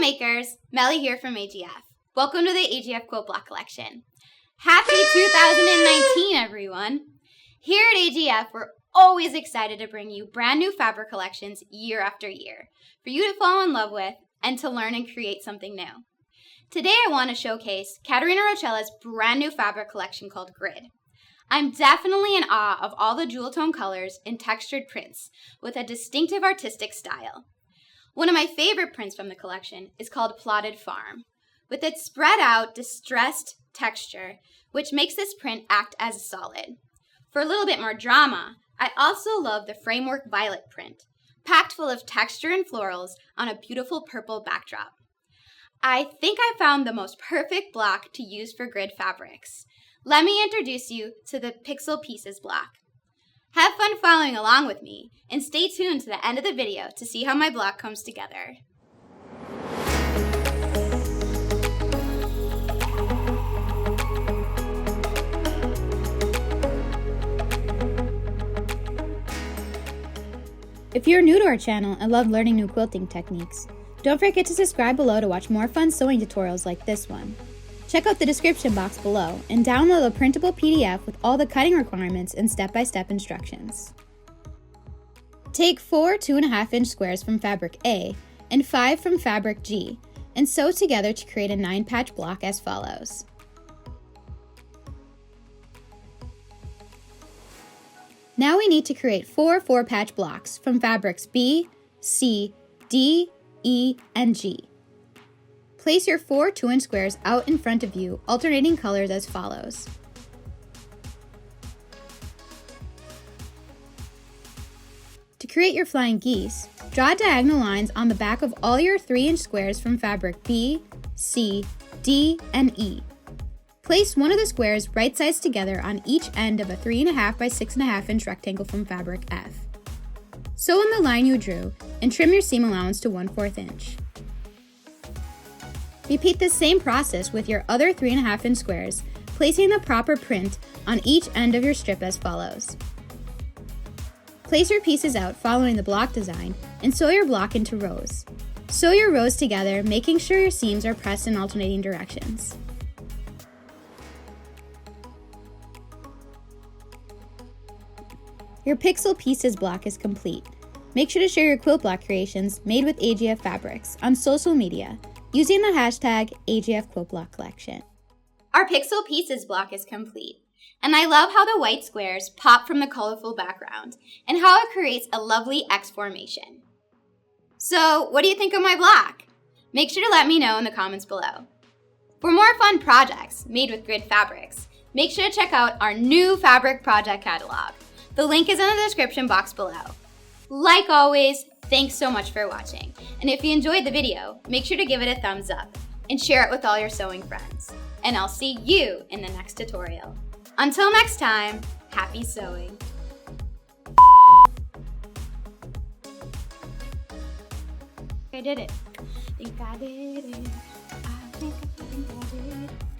makers, Melly here from AGF. Welcome to the AGF Quilt Block Collection. Happy 2019, everyone! Here at AGF, we're always excited to bring you brand new fabric collections year after year for you to fall in love with and to learn and create something new. Today I want to showcase Caterina Rocella's brand new fabric collection called Grid. I'm definitely in awe of all the jewel tone colors and textured prints with a distinctive artistic style. One of my favorite prints from the collection is called Plotted Farm, with its spread out, distressed texture, which makes this print act as a solid. For a little bit more drama, I also love the Framework Violet print, packed full of texture and florals on a beautiful purple backdrop. I think I found the most perfect block to use for grid fabrics. Let me introduce you to the Pixel Pieces block. Have fun following along with me, and stay tuned to the end of the video to see how my block comes together. If you're new to our channel and love learning new quilting techniques, don't forget to subscribe below to watch more fun sewing tutorials like this one. Check out the description box below and download a printable PDF with all the cutting requirements and step-by-step instructions. Take 4 2.5-inch squares from fabric A and 5 from fabric G and sew together to create a 9-patch block as follows. Now we need to create 4 4-patch blocks from fabrics B, C, D, E, and G. Place your 4 2-inch squares out in front of you, alternating colors as follows. To create your flying geese, draw diagonal lines on the back of all your 3-inch squares from fabric B, C, D, and E. Place one of the squares right sides together on each end of a 3.5 by 6.5-inch rectangle from fabric F. Sew in the line you drew and trim your seam allowance to 1/4 inch. Repeat the same process with your other 3.5-inch squares, placing the proper print on each end of your strip as follows. Place your pieces out following the block design and sew your block into rows. Sew your rows together, making sure your seams are pressed in alternating directions. Your Pixel Pieces block is complete. Make sure to share your quilt block creations made with AGF fabrics on social media using the hashtag AGF Quilt Block Collection. Our Pixel Pieces block is complete, and I love how the white squares pop from the colorful background and how it creates a lovely X formation. So, what do you think of my block? Make sure to let me know in the comments below. For more fun projects made with grid fabrics, make sure to check out our new fabric project catalog. The link is in the description box below. Like always, thanks so much for watching. And if you enjoyed the video, make sure to give it a thumbs up and share it with all your sewing friends. And I'll see you in the next tutorial. Until next time, happy sewing. I did it. I think I did it. I think I did it.